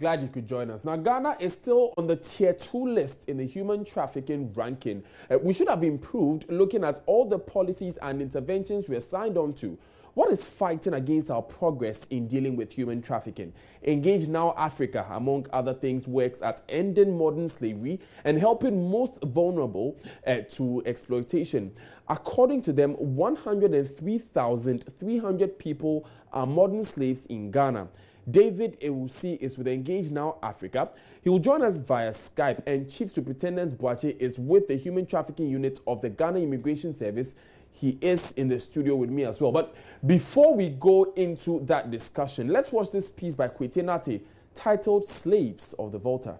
Glad you could join us. Now, Ghana is still on the tier 2 list in the human trafficking ranking. We should have improved looking at all the policies and interventions we are signed on to. What is fighting against our progress in dealing with human trafficking? Engage Now Africa, among other things, works at ending modern slavery and helping most vulnerable to exploitation. According to them, 103,300 people are modern slaves in Ghana. David Ewusi is with Engage Now Africa. He will join us via Skype, and Chief Superintendent Boache is with the Human Trafficking Unit of the Ghana Immigration Service. He is in the studio with me as well. But before we go into that discussion, let's watch this piece by Kwete Nate titled Slaves of the Volta.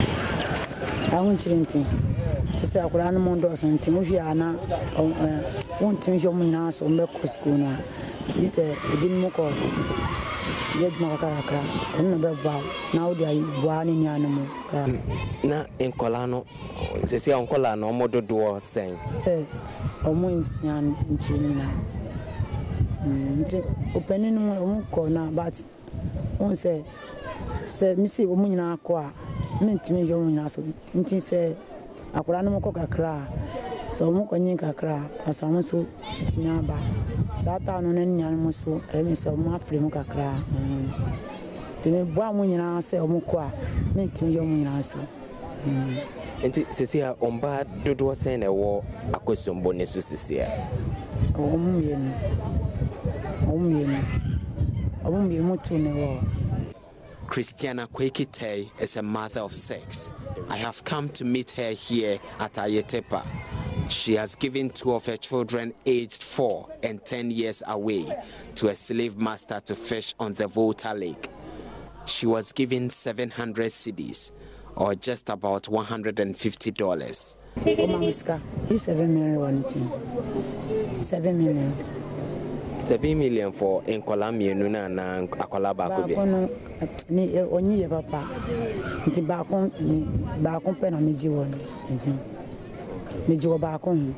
I want to say, I could animal something if you are not one thing your minas or medical school now. He said, a bit more. Yet Macaraca, and now they are one in animal. Na in Colano, say on Colano, Modo door saying, almost young in China. Opening one corner, but one say, Missy Omina Qua, meant to me your minas, until say, I could animal coca cra, so Mokonika cra, as I want to hit me about. Sata no any animal so emi so ma free mu kakra te me boa mu nyina se omo ko a me ntimi yo mu nyina so enti sesia omba dodo sen na wo akosombo ne so sesia omo mu tu ne wo. Christiana Kwekitei is a mother of 6. I have come to meet her here at Ayetepa. She has given 2 of her children aged 4 and 10 years away to a slave master to fish on the Volta Lake. She was given 700 cedis, or just about $150. It's 7 million. 7 million. 7 million for Enkolami Nuna and Akolaba. Ni onye papa. Nti ba kon pe na meji won. Me jo ba kon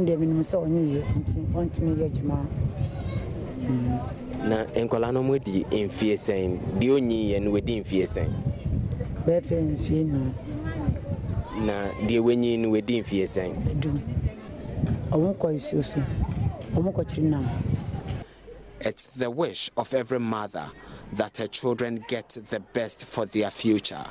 de minimum so onye nti want me yejuma. Na Enkola no modi enfie sen di onyi ye no wedi enfie sen be fe enfie no na di wenyi no wedi enfie sen du omo ko isusu omo ko chirinam. It's the wish of every mother that her children get the best for their future.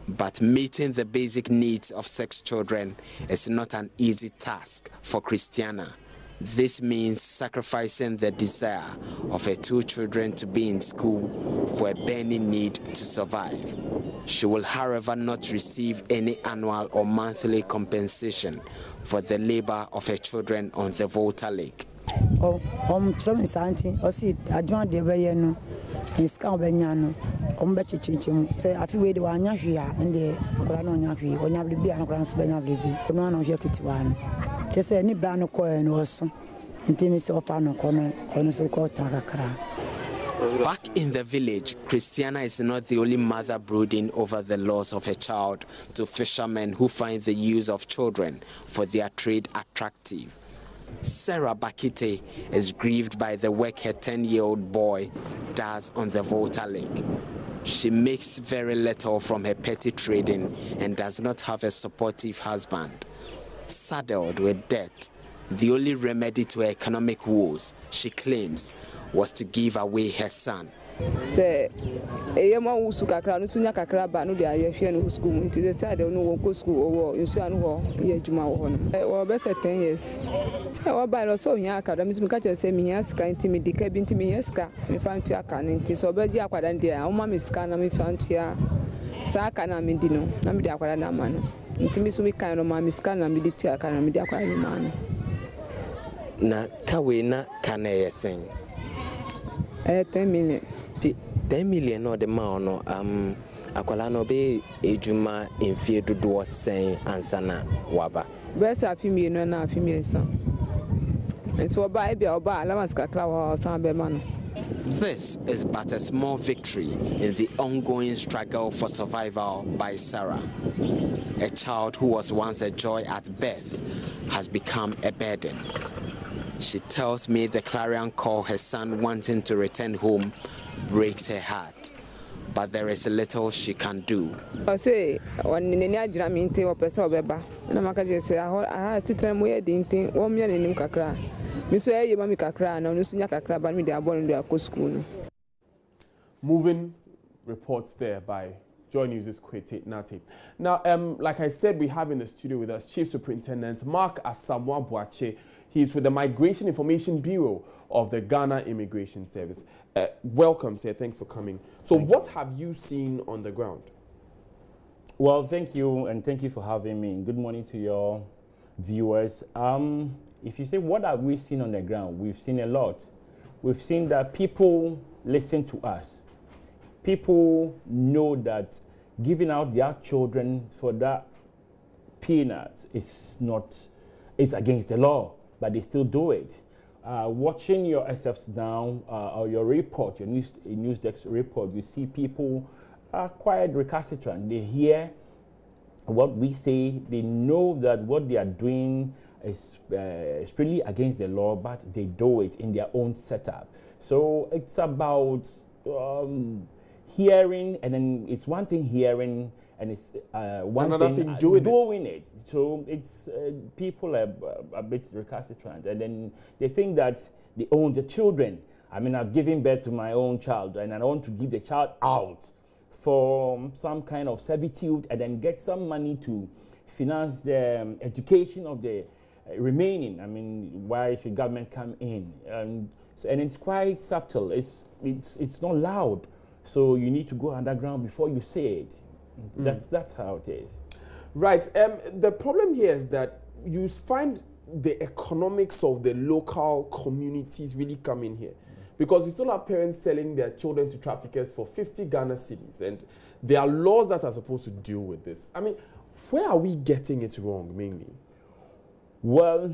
But meeting the basic needs of 6 children is not an easy task for Christiana. This means sacrificing the desire of her 2 children to be in school for a burning need to survive. She will, however, not receive any annual or monthly compensation for the labor of her children on the Volta Lake. Say I feel the one here and the Grano Yafi, when you will be an Grants Benabi, one of your kitty one. Just any brand coin also. Intimacy of an corner, so called Takakra. Back in the village, Christiana is not the only mother brooding over the loss of a child to fishermen who find the use of children for their trade attractive. Sarah Bakite is grieved by the work her 10-year-old boy does on the Volta Lake. She makes very little from her petty trading and does not have a supportive husband. Saddled with debt, the only remedy to her economic woes, she claims, was to give away her son. Say, a man who kakra no sunya kakra ba no de ayehwe no school nti they said no won school or you so no ye adwuma wo no or best 10 years say we buy no so hia academics me ka say me hia ska nti me dika bi nti me hia ska me fa ntua aka nti so be gi akwada ndi a oma me ska na me fa ntua sa aka na me di no na me di akwada na ma no nti me so me kan no ma me ska na me di tua aka na me di akwada no ma no na kawe na kana yesen 10 million 10 million no the man no akwala no be ejuma enfie dodo sen ansana waba best afimi no na afimi san enso oba e bia oba alamas kakra wa san be man. This is but a small victory in the ongoing struggle for survival by Sarah. A child who was once a joy at birth has become a burden. She tells me the clarion call her son wanting to return home breaks her heart. but there is little she can do. I say, when in any agent, I mean, or person beba, and I'm going to say, I sit time where the inting, 1 million in Kakra. You say, you mammy Kakra, and Nusunya Kakra, but me, they are born in their school. Moving reports there by Joy News' Kwete Nate. Now, like I said, we have in the studio with us Chief Superintendent Mark Asamoah Boakye. He's with the Migration Information Bureau of the Ghana Immigration Service. Welcome, sir. Thanks for coming. So what have you seen on the ground? Well, thank you, and thank you for having me. Good morning to your viewers. If you say, what have we seen on the ground? We've seen a lot. We've seen that people listen to us. People know that giving out their children for that peanut is not, it's against the law, but they still do it. Watching your SFs now, or your report, your news desk report, you see people are quite recalcitrant. They hear what we say, they know that what they are doing is strictly against the law, but they do it in their own setup. So it's about hearing, and then it's one thing hearing, and it's one thing doing it. So it's people are a bit recalcitrant, and then they think that they own the children. I mean, I've given birth to my own child, and I want to give the child out for some kind of servitude, and then get some money to finance the education of the remaining. I mean, why should government come in? And it's quite subtle. It's not loud. So you need to go underground before you say it. That's how it is. Right. The problem here is that you find the economics of the local communities really come in here. Because you still have parents selling their children to traffickers for 50 Ghana cedis, and there are laws that are supposed to deal with this. I mean, where are we getting it wrong mainly? Well,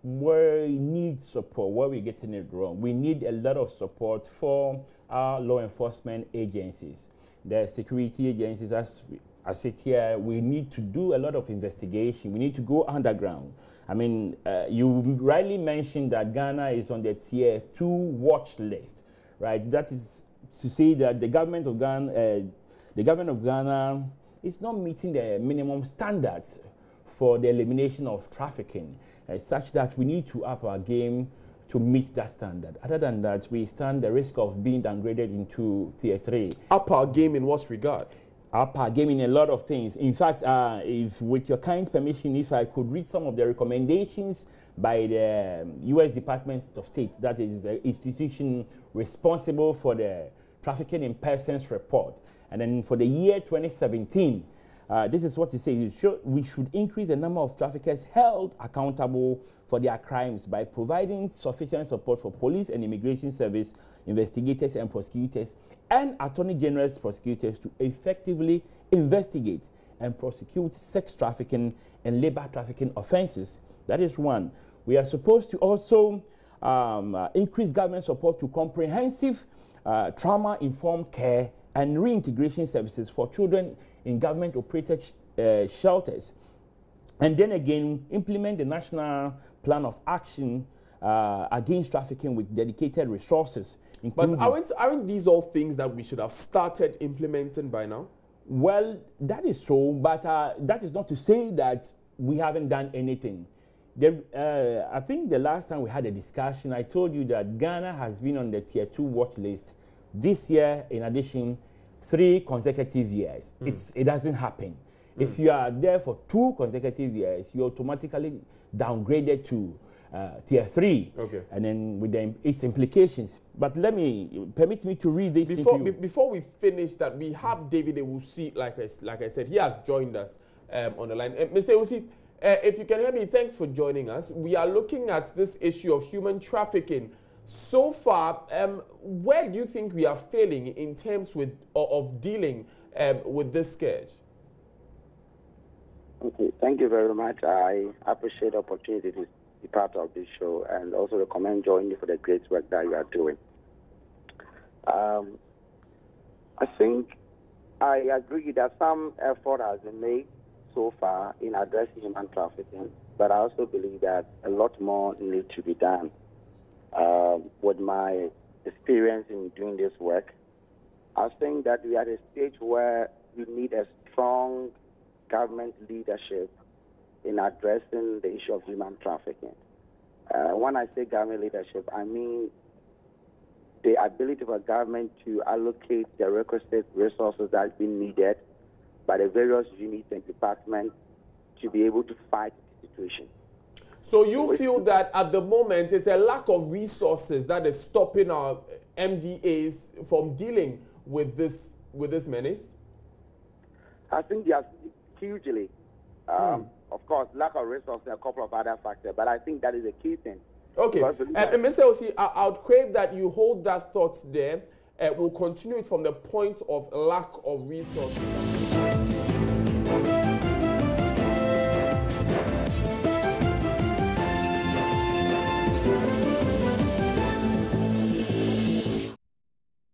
we need support. Where we're getting it wrong, we need a lot of support for our law enforcement agencies, the security agencies. As I sit here, we need to do a lot of investigation. We need to go underground. I mean, you rightly mentioned that Ghana is on the Tier 2 watch list, right? That is to say that the government of Ghana is not meeting the minimum standards for the elimination of trafficking, such that we need to up our game to meet that standard. Other than that, we stand the risk of being downgraded into Tier 3. Up our game in what regard? Up our game in a lot of things. In fact, if with your kind permission, if I could read some of the recommendations by the U.S. Department of State, that is the institution responsible for the Trafficking in Persons report. And then for the year 2017, this is what it says. We should increase the number of traffickers held accountable for their crimes by providing sufficient support for police and immigration service, investigators and prosecutors, and Attorney General's prosecutors to effectively investigate and prosecute sex trafficking and labor trafficking offenses. That is one. We are supposed to also increase government support to comprehensive trauma-informed care and reintegration services for children in government-operated shelters. And then again, implement the National Plan of Action against trafficking with dedicated resources. But aren't these all things that we should have started implementing by now? Well, that is so, but that is not to say that we haven't done anything. I think the last time we had a discussion, I told you that Ghana has been on the Tier 2 watch list this year, in addition, 3 consecutive years. It doesn't happen. If you are there for 2 consecutive years, you're automatically downgraded to Tier 3, okay, and then with its implications. But permit me to read this before we finish that. We have David Ewusi, like I said, he has joined us on the line. Mr. Ewusi, if you can hear me, thanks for joining us. We are looking at this issue of human trafficking. So far, where do you think we are failing in terms of dealing with this scourge? Okay, thank you very much. I appreciate the opportunity to be part of this show, and also recommend joining you for the great work that you are doing. I think I agree that some effort has been made so far in addressing human trafficking, but I also believe that a lot more needs to be done. With my experience in doing this work, I think that we are at a stage where we need a strong government leadership in addressing the issue of human trafficking. When I say government leadership, I mean the ability of a government to allocate the requisite resources that have been needed by the various units and departments to be able to fight the situation. So you feel that at the moment it's a lack of resources that is stopping our MDAs from dealing with this menace? I think there's hugely, of course, lack of resources and a couple of other factors, but I think that is a key thing. Okay, Mr. Osi, I would crave that you hold that thought there. We'll continue it from the point of lack of resources.